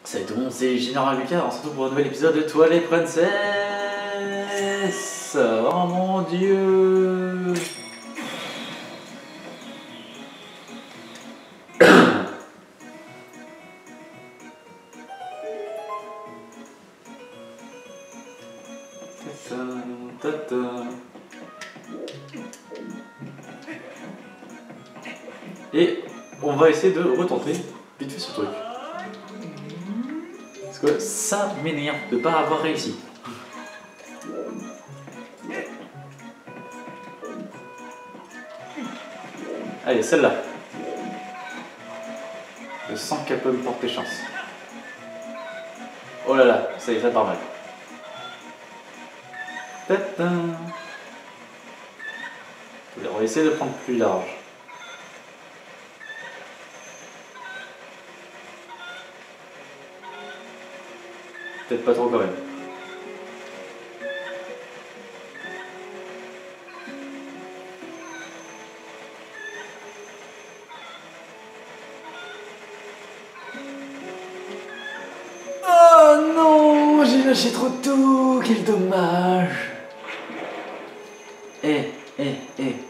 Salut tout le monde, c'est Général Lucas, on se retrouve pour un nouvel épisode de Twilight Princess. Oh mon dieu. Et on va essayer de retenter vite fait ce truc. Parce que ça m'énerve de ne pas avoir réussi. Allez, celle-là. Je sens qu'elle peut me porter chance. Oh là là, ça y est, ça part mal. Tata. On va essayer de prendre plus large. Peut-être pas trop quand même. Oh non, j'ai lâché trop tôt, quel dommage.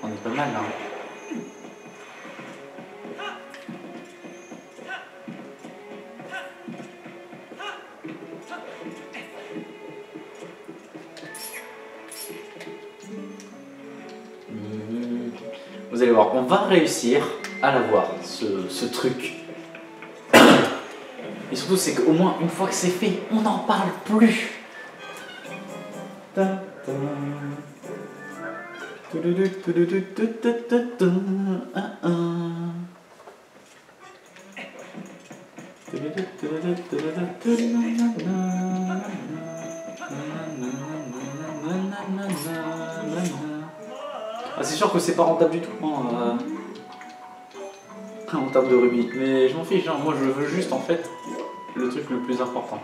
On est pas mal là. Vous allez voir, on va réussir à l'avoir, ce truc. Et surtout, c'est qu'au moins, une fois que c'est fait, on n'en parle plus. Ah, c'est sûr que c'est pas rentable du tout hein, en termes de rubis, mais je m'en fiche, hein. Moi je veux juste en fait le truc le plus important.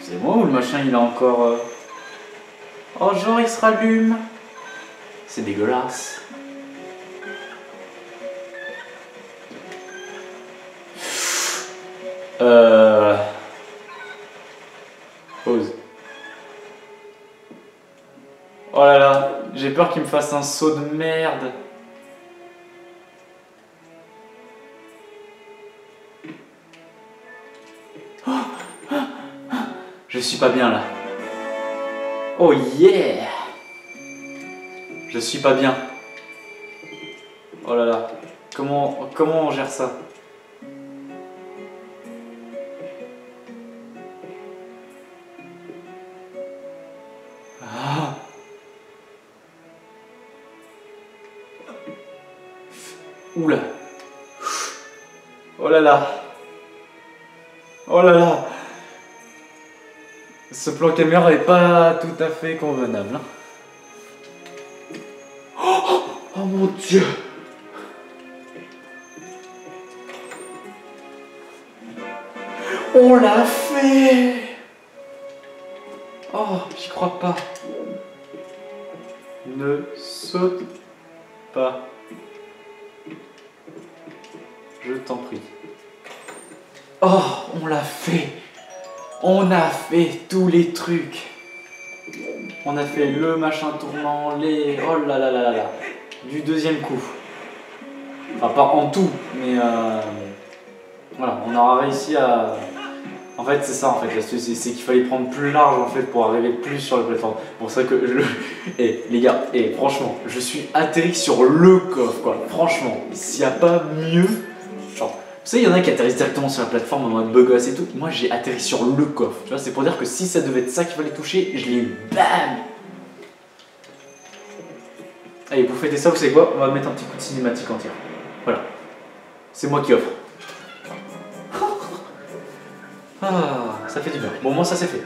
C'est moi ou le machin il a encore... Oh genre il se rallume. C'est dégueulasse. Pause. Oh là là, j'ai peur qu'il me fasse un saut de merde. Je suis pas bien là. Oh yeah! Je suis pas bien. Oh là là. Comment on gère ça? Ah. Oula. Oh là là. Oh là là. Ce plan caméra est pas tout à fait convenable. Hein. Oh mon dieu! On l'a fait! Oh, j'y crois pas. Ne saute pas. Je t'en prie. Oh, on l'a fait! On a fait tous les trucs. On a fait le machin tournant, les... Oh là là là là là. Du deuxième coup. Enfin, pas en tout, mais... Voilà, on aura réussi à... En fait, c'est ça, en fait, l'astuce, c'est qu'il fallait prendre plus large, en fait, pour arriver plus sur la plateforme. Pour ça que je... Et les gars, franchement, je suis atterri sur le coffre, quoi. Franchement, s'il n'y a pas mieux... Genre... Vous savez, il y en a qui atterrissent directement sur la plateforme en mode bugos et tout. Moi, j'ai atterri sur le coffre. Tu vois, c'est pour dire que si ça devait être ça qu'il fallait toucher, je l'ai eu. BAM! Allez, pour fêter ça, vous savez quoi? On va mettre un petit coup de cinématique entière. Voilà. C'est moi qui offre. Ah, ça fait du bien. Bon, moi, ça c'est fait.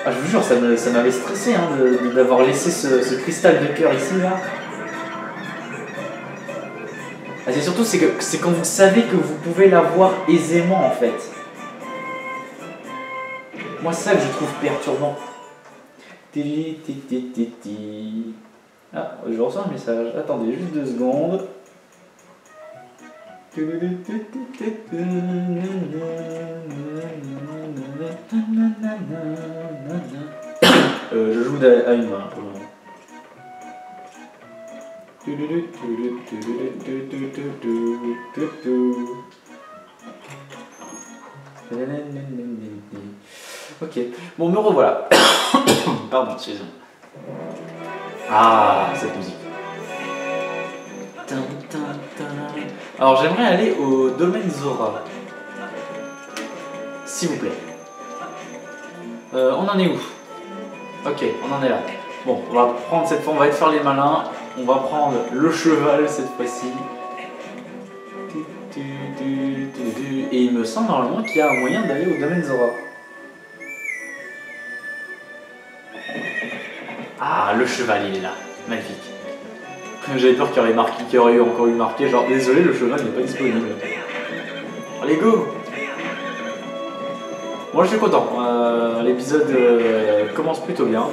Ah, je vous jure, ça m'avait stressé hein, d'avoir laissé ce cristal de cœur ici, là. Ah, c'est surtout, c'est quand vous savez que vous pouvez l'avoir aisément, en fait. Moi, c'est ça que je trouve perturbant. Ah, je reçois un message. Attendez, juste 2 secondes. Je joue à une main pour le moment. Ok, bon, me revoilà. Pardon, excusez-moi. Ah, cette musique. Alors, j'aimerais aller au domaine Zora. S'il vous plaît. On en est où? Ok, on en est là. Bon, on va prendre cette fois, on va être faire les malins. On va prendre le cheval cette fois-ci. Et il me semble normalement qu'il y a un moyen d'aller au domaine Zora. Ah, le cheval, il est là. Magnifique. J'avais peur qu'il y aurait eu encore eu marqué, genre désolé, le cheval n'est pas disponible. Allez, go! Moi je suis content. L'épisode commence plutôt bien.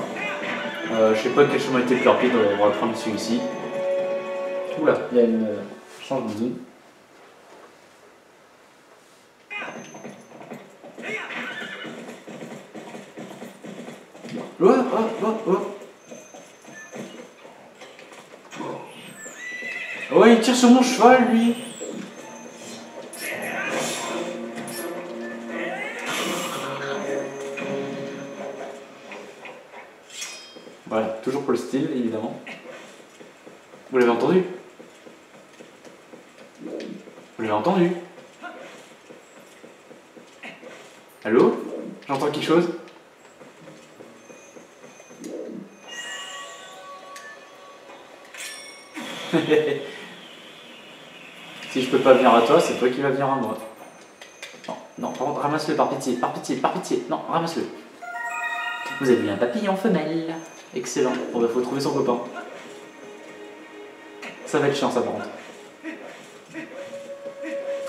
Je sais pas quel chemin était le plus rapide, on va prendre celui-ci. Oula, il y a une change de zone. Ouais, il tire sur mon cheval, lui. Voilà, toujours pour le style, évidemment. Vous l'avez entendu? Vous l'avez entendu? Allô? J'entends quelque chose? Si je peux pas venir à toi, c'est toi qui vas venir à moi. Non, non, par contre, ramasse-le par pitié, par pitié, par pitié. Non, ramasse-le. Vous avez vu un papillon femelle. Excellent. Bon, bah, faut trouver son copain. Ça va être chiant, ça, par contre.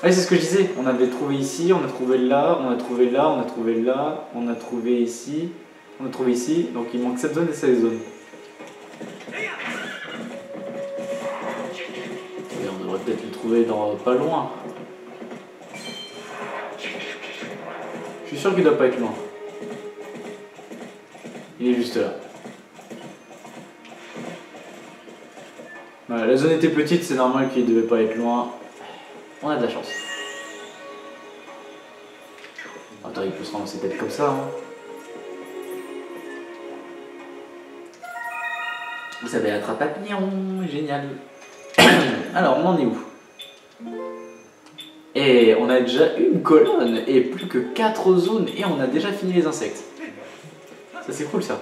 Ah, c'est ce que je disais. On avait trouvé ici, on a trouvé là, on a trouvé là, on a trouvé là, on a trouvé ici, on a trouvé ici. Donc, il manque cette zone et cette zone. Et on devrait peut-être le trouver dans pas loin. Je suis sûr qu'il doit pas être loin. Il est juste là. Voilà, la zone était petite, c'est normal qu'il devait pas être loin. On a de la chance. Attends, il peut se ramasser peut-être comme ça. Hein. Vous savez attraper papillon, génial. Alors, on en est où? Et on a déjà une colonne et plus que 4 zones et on a déjà fini les insectes. Ça c'est cool ça.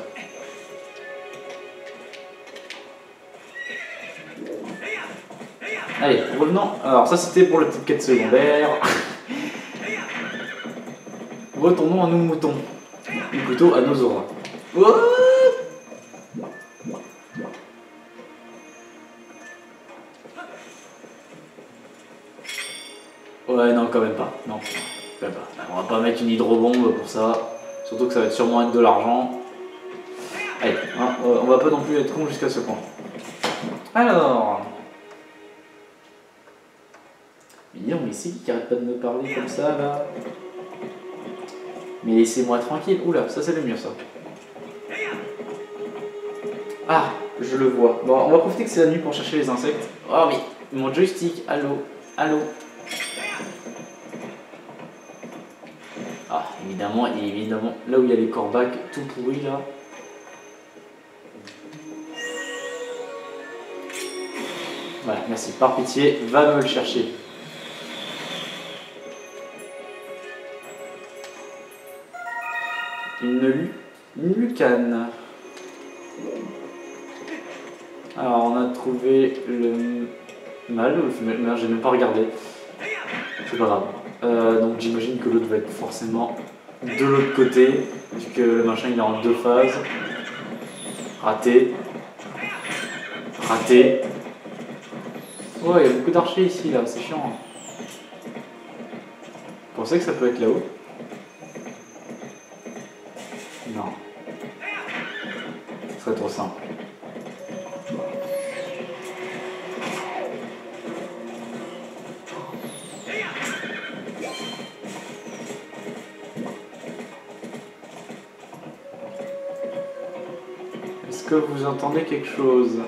Allez, revenons. Alors ça c'était pour la petite quête secondaire. Retournons à nos moutons. Ou plutôt à nos auras. Oh, ouais, non, quand même pas. Non, quand même pas. On va pas mettre une hydrobombe pour ça. Surtout que ça va sûrement être de l'argent. Allez, hein, on va pas non plus être con jusqu'à ce point. Alors. Mais c'est qui arrête pas de me parler comme ça là? Mais laissez-moi tranquille. Oula, ça c'est le mur ça. Ah, je le vois. Bon, on va profiter que c'est la nuit pour chercher les insectes. Oh mais, mon joystick, allô, allô. Ah, évidemment, là où il y a les corbacs tout pourris là. Voilà, merci. Par pitié, va me le chercher. Une lucane. Alors, on a trouvé le mâle ou le femelle. J'ai même pas regardé. C'est pas grave. Donc, j'imagine que l'autre va être forcément de l'autre côté, puisque le machin il est en 2 phases. Raté. Raté. Oh, il y a beaucoup d'archers ici, là, c'est chiant. Vous pensez que ça peut être là-haut? Non. Ce serait trop simple. Est-ce que vous entendez quelque chose?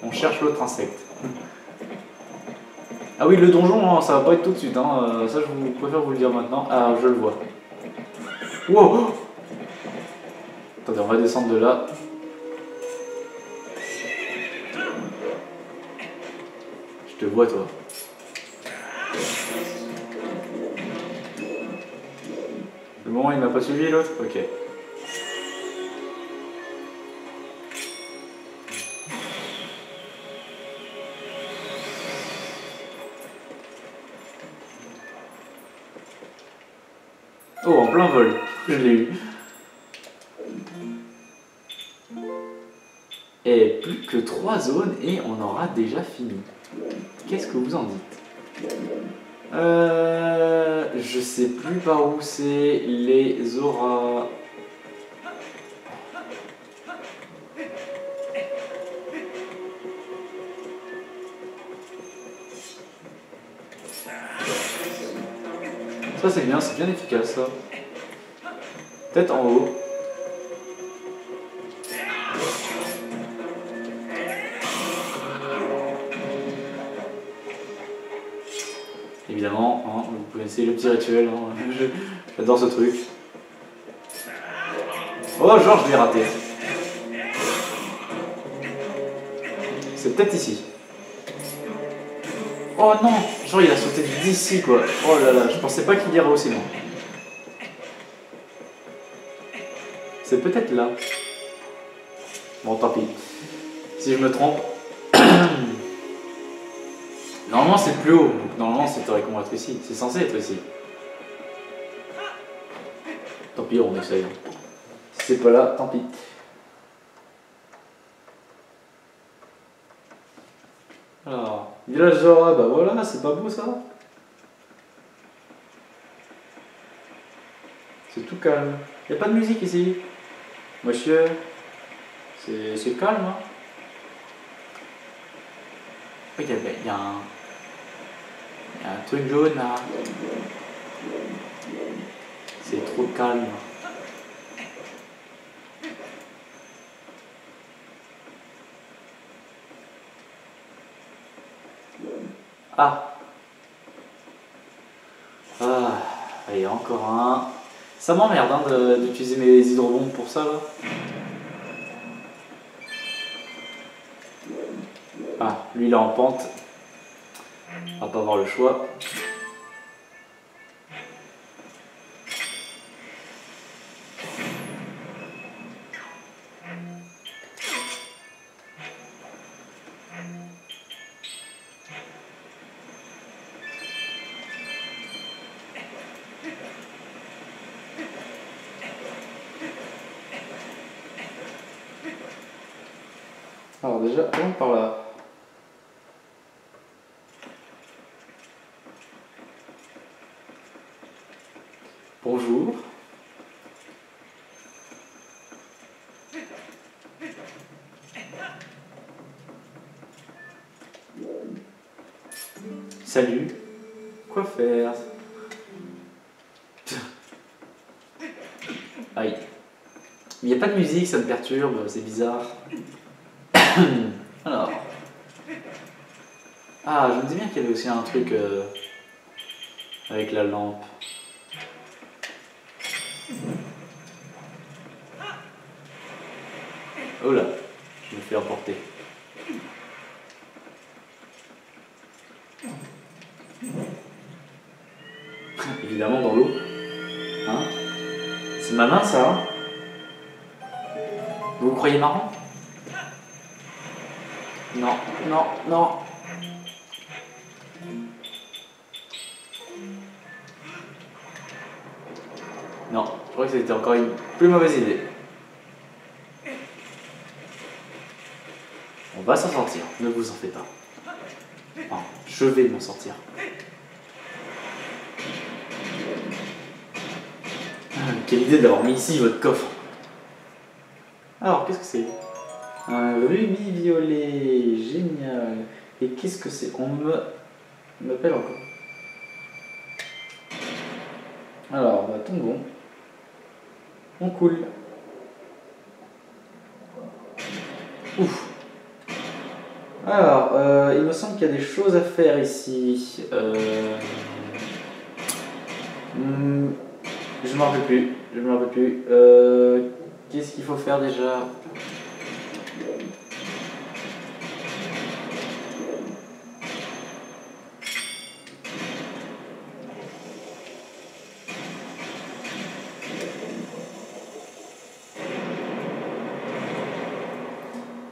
On cherche l'autre insecte. Ah oui, le donjon, hein, ça va pas être tout de suite. Hein. Ça, je préfère vous le dire maintenant. Ah, je le vois. Wow! Attendez, on va descendre de là. Je te vois, toi. C'est bon, il m'a pas suivi, l'autre? Ok. Oh, en plein vol. Je l'ai eu. Et plus que 3 zones et on aura déjà fini. Qu'est-ce que vous en dites? Je sais plus par où c'est les auras. Ça c'est bien efficace ça. Peut-être en haut. Évidemment, hein, vous connaissez le petit rituel, hein, j'adore ce truc. Oh, genre je l'ai raté. C'est peut-être ici. Oh non, genre il a sauté d'ici quoi. Oh là là, je pensais pas qu'il irait aussi loin. C'est peut-être là. Bon, tant pis. Si je me trompe. Normalement c'est plus haut, donc normalement c'est théoriquement être ici. C'est censé être ici. Tant pis, on essaye. Si c'est pas là, tant pis. Alors, village Zora, bah voilà, c'est pas beau ça. C'est tout calme. Y a pas de musique ici. Monsieur, c'est calme, hein. Regarde, il y a un truc jaune là. C'est trop calme. Ah. Ah. Il y a encore un. Ça m'emmerde hein, d'utiliser mes hydrobombes pour ça là. Ah, lui il est en pente. On va pas avoir le choix. Alors déjà, allons par là. Bonjour. Salut. Quoi faire? Aïe. Il n'y a pas de musique, ça me perturbe, c'est bizarre. Alors. Ah, je me dis bien qu'il y avait aussi un truc avec la lampe. Oh là, je me fais emporter. Évidemment dans l'eau. Hein? C'est malin ça, hein? Vous croyez marrant? Non, non, non. Non, je crois que c'était encore une plus mauvaise idée. On va s'en sortir, ne vous en faites pas. Enfin, je vais m'en sortir. Quelle idée d'avoir mis ici votre coffre. Alors, qu'est-ce que c'est? Un rubis violet, génial. Et qu'est-ce que c'est? On m'appelle encore. Alors, bah, tombons. On coule. Ouf. Alors, il me semble qu'il y a des choses à faire ici. Je m'en rappelle plus. Je me rappelle plus. Qu'est-ce qu'il faut faire déjà?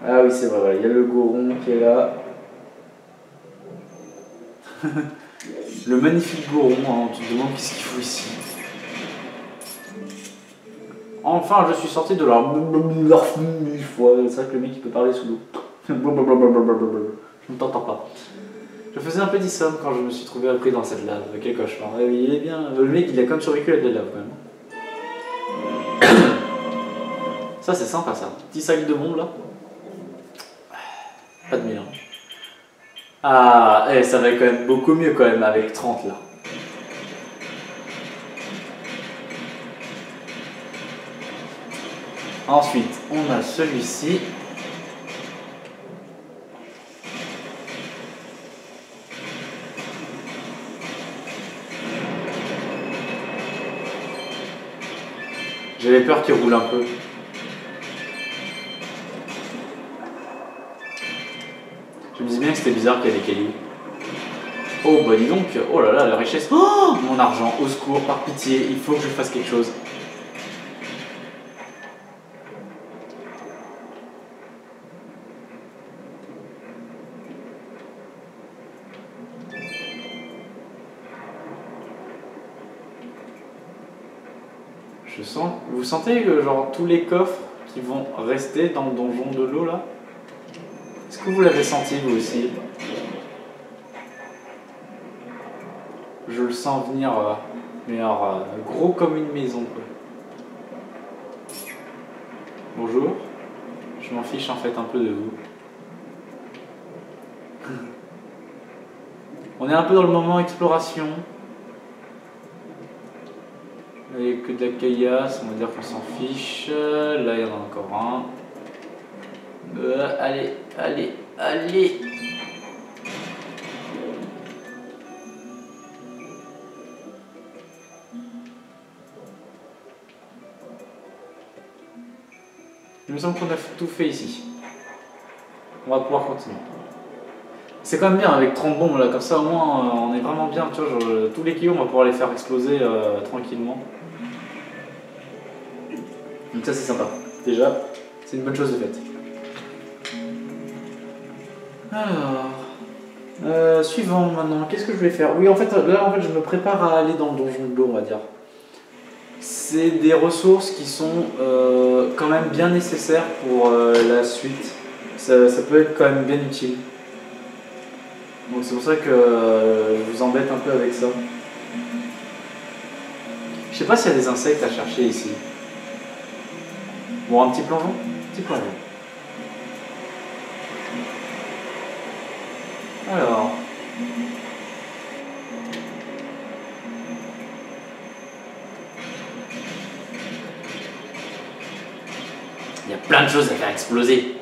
Ah oui, c'est vrai, voilà. Il y a le goron qui est là. Le magnifique goron, hein. Tu te demandes qu'est-ce qu'il faut ici. Enfin, je suis sorti de leur... C'est vrai que le mec il peut parler sous l'eau. Je ne t'entends pas. Je faisais un peu d'insomnie quand je me suis trouvé pris dans cette lave. Quel cauchemar. Il est bien. Le mec il a comme survécu à de la lave quand même. Ça c'est sympa ça. Petit sac de bombes là. Pas de mille. Hein. Ah, ça va quand même beaucoup mieux quand même avec 30 là. Ensuite, on a celui-ci. J'avais peur qu'il roule un peu. Je me disais bien que c'était bizarre qu'il y ait des cailloux. Oh bah dis donc, oh là là, la richesse. Oh, mon argent, au secours, par pitié, il faut que je fasse quelque chose. Je sens... Vous sentez que genre tous les coffres qui vont rester dans le donjon de l'eau là? Est-ce que vous l'avez senti vous aussi? Je le sens venir, mais alors, gros comme une maison quoi. Bonjour. Je m'en fiche en fait un peu de vous. On est un peu dans le moment exploration. Il n'y a que de la caillasse, on va dire qu'on s'en fiche. Là il y en a encore un. Allez, allez, allez. Il me semble qu'on a tout fait ici. On va pouvoir continuer. C'est quand même bien avec 30 bombes là, comme ça au moins on est vraiment bien, tu vois, genre, tous les kilos on va pouvoir les faire exploser tranquillement. Donc ça c'est sympa. Déjà, c'est une bonne chose de faite. Alors, suivant maintenant, qu'est-ce que je vais faire? Oui en fait là je me prépare à aller dans le donjon de l'eau on va dire. C'est des ressources qui sont quand même bien nécessaires pour la suite. Ça peut être quand même bien utile. Donc c'est pour ça que je vous embête un peu avec ça. Je sais pas s'il y a des insectes à chercher ici. Bon, un petit plongeon? Petit plongeon. Alors... Il y a plein de choses à faire exploser.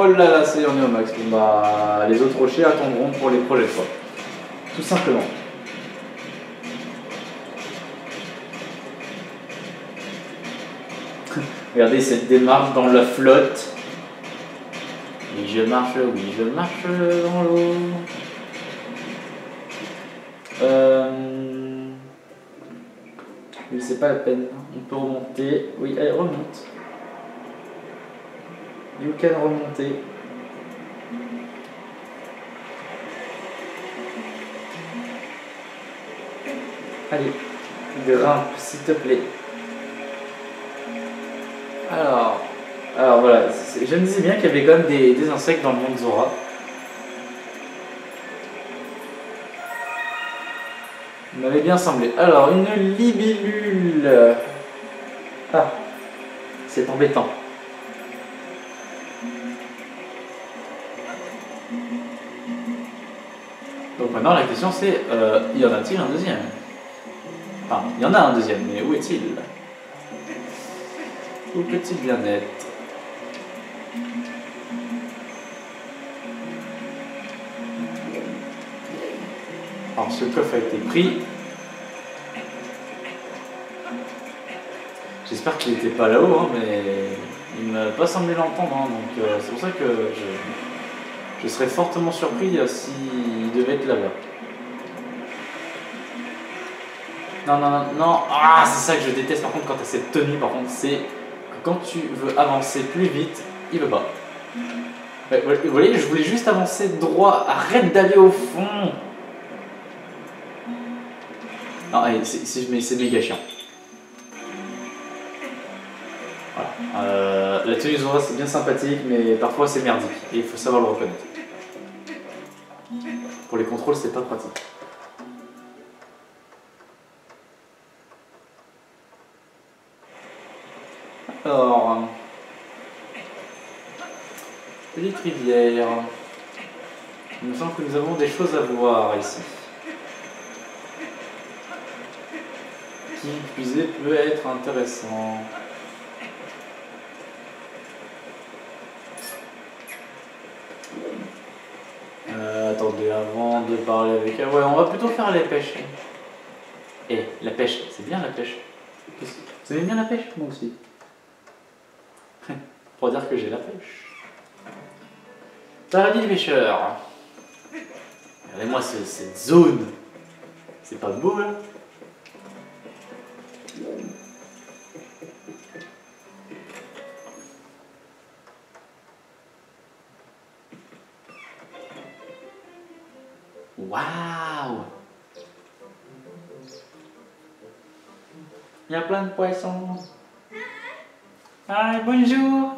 Oh là là, c'est on est au max. Bon, bah, les autres rochers attendront pour les prochaines fois. Tout simplement. Regardez cette démarche dans la flotte. Oui, je marche dans l'eau. Oui, c'est pas la peine. On peut remonter. Oui, allez, remonte. You can remonter. Allez, grimpe, s'il te plaît. Alors voilà, je me disais bien qu'il y avait quand même des insectes dans le monde Zora. Il m'avait bien semblé. Alors, une libellule. Ah, c'est embêtant. Donc maintenant la question c'est, y en a-t-il un deuxième? Enfin, il y en a un deuxième, mais où est-il? Où peut-il bien être? Alors ce coffre a été pris. J'espère qu'il n'était pas là-haut, hein, mais il ne m'a pas semblé l'entendre, hein, donc c'est pour ça que je serais fortement surpris s'il devait être là-bas. Non, non, non, non. Ah, c'est ça que je déteste par contre quand tu as cette tenue, par contre, c'est que quand tu veux avancer plus vite, il veut pas. Ouais, vous voyez, je voulais juste avancer droit, arrête d'aller au fond. Non, allez, c'est méga chiant. Voilà. La tenue Zora c'est bien sympathique, mais parfois c'est merdique, et il faut savoir le reconnaître. Pour les contrôles, c'est pas pratique. Alors, petite rivière. Il me semble que nous avons des choses à voir ici. Qui puiser peut être intéressant. Attendez, avant de parler avec elle, ouais, on va plutôt faire les pêches. Eh, la pêche, c'est bien la pêche. Vous aimez bien la pêche? Moi aussi. Pour dire que j'ai la pêche. Paradis des pêcheurs. Regardez-moi cette zone. C'est pas beau là? Waouh! Il y a plein de poissons. Ah, bonjour!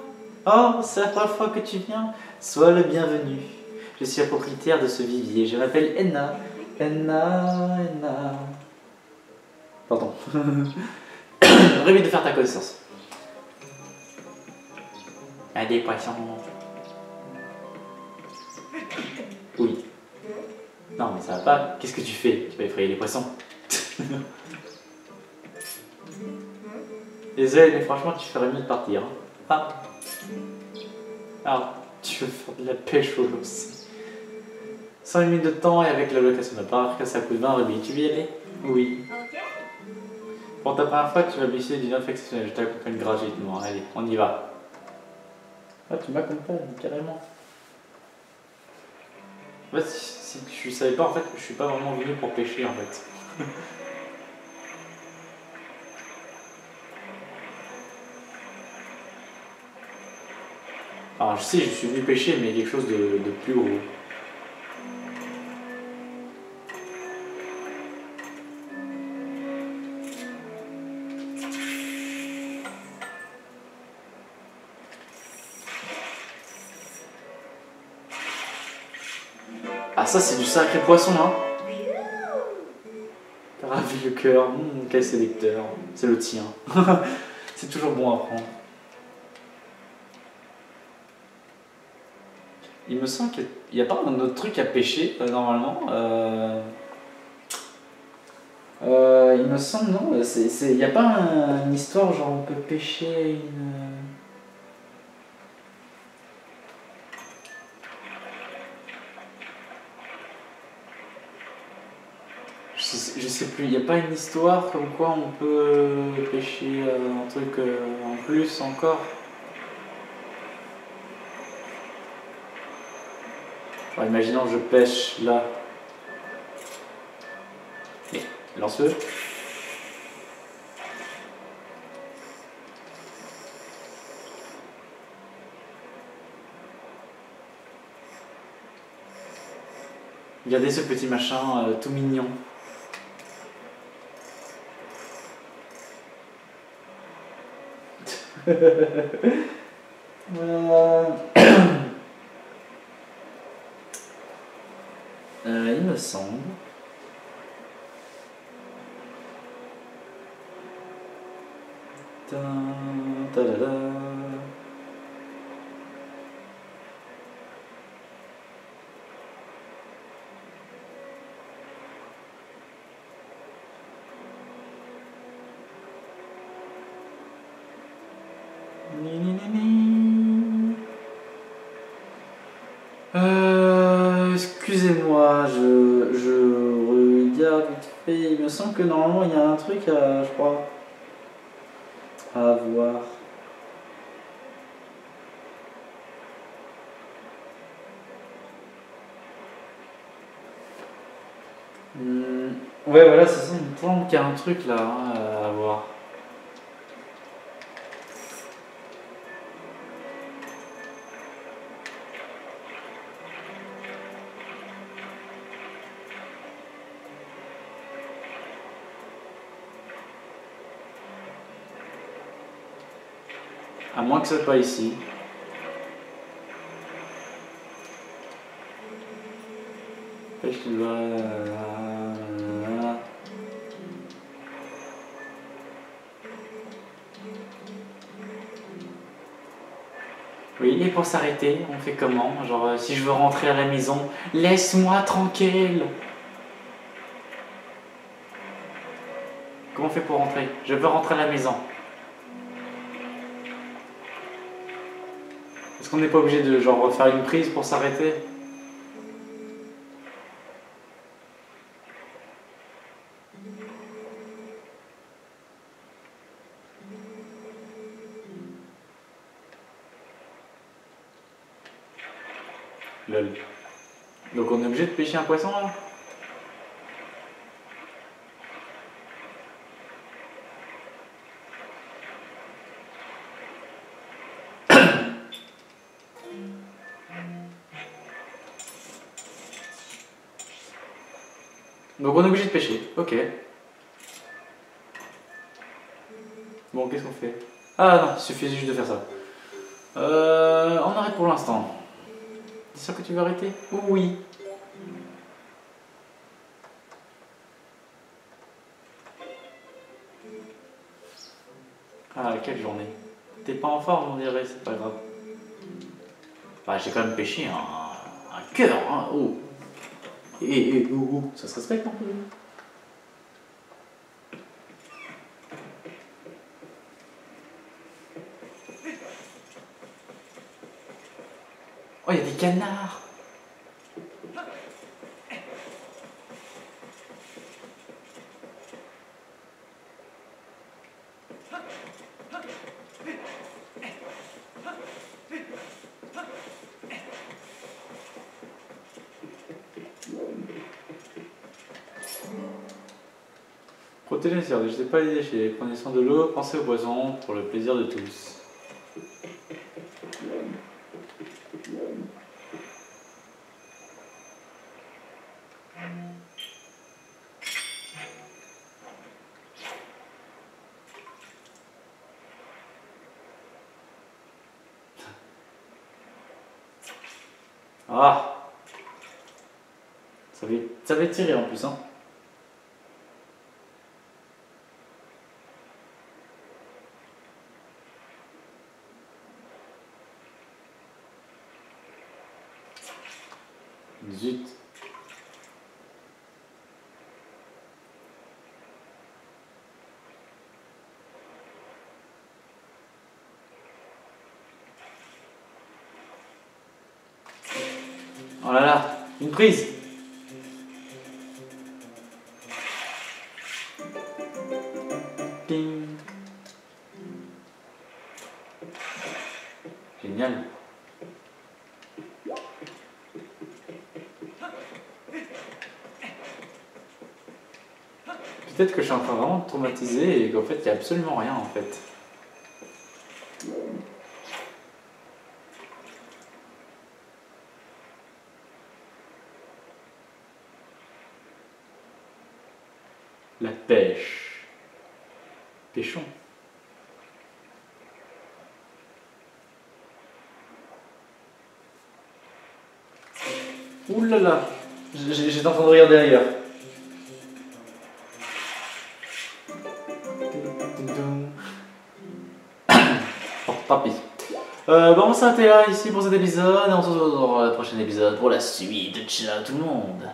Oh, c'est la première fois que tu viens. Sois le bienvenu. Je suis la propriétaire de ce vivier. Je m'appelle Enna. Enna. Pardon. Ravi de faire ta connaissance. Ah, des poissons. Oui. Non, mais ça va pas. Qu'est-ce que tu fais? Tu vas effrayer les poissons. Désolé, mais franchement, tu ferais mieux de partir. Ah. Alors, tu veux faire de la pêche au los. 5 minutes de temps et avec la location de parc, ça coûte 20 rubis. Tu veux y aller? Oui. Pour ta première fois, tu vas bénéficier d'une offre exceptionnelle. Je t'accompagne gratuitement. Allez, on y va. Ah, tu m'accompagnes, carrément. En fait, si tu savais pas, en fait, je suis pas vraiment venu pour pêcher, en fait. Alors, je sais, je suis venu pêcher, mais quelque chose de plus gros. Ah, ça, c'est du sacré poisson, hein. T'as ravi le cœur. Quel sélecteur. C'est le tien. C'est toujours bon à prendre. Il me semble qu'il n'y a pas un autre truc à pêcher, normalement. Il me semble, non. Il n'y a pas une histoire genre on peut pêcher une... Je sais plus, il n'y a pas une histoire comme quoi on peut pêcher un truc en plus encore. Alors, imaginons je pêche là. Mais lance-le. Regardez ce petit machin tout mignon. Il me semble. Ta-da-da. Ni, ni, ni, ni. Excusez-moi, je regarde vite fait. Il me semble que normalement il y a un truc à, je crois, à voir. Ouais, voilà, c'est ça, il me semble qu'il y a un truc là hein, à voir. À moins que ce soit pas ici. Pêche tu dois. Oui, et pour s'arrêter, on fait comment? Genre, si je veux rentrer à la maison, laisse-moi tranquille! Comment on fait pour rentrer? Je veux rentrer à la maison. Est-ce qu'on n'est pas obligé de genre faire une prise pour s'arrêter? Lol. Donc on est obligé de pêcher un poisson là? Donc on est obligé de pêcher, ok. Bon, qu'est-ce qu'on fait? Ah non, il suffit juste de faire ça. On arrête pour l'instant. T'es sûr que tu veux arrêter? Oui. Ah, quelle journée. T'es pas en forme, on dirait, c'est pas grave. Bah, j'ai quand même pêché un cœur, hein, oh. Ça se respecte un peu. Oh, il y a des canards. Protéger les cerfs, ne jetez pas les déchets, prenez soin de l'eau, pensez aux poissons pour le plaisir de tous. Ah, ça va être tiré en plus, hein. Zut. Oh là là, une prise. Ding. Génial. Peut-être que je suis encore vraiment traumatisé et qu'en fait il n'y a absolument rien en fait. La pêche. Pêchons. Ouh là là, j'étais en train de regarder ailleurs. Bon, tant pis. Bon, on va s'arrêter là ici pour cet épisode et on se retrouve dans le prochain épisode pour la suite. Ciao tout le monde.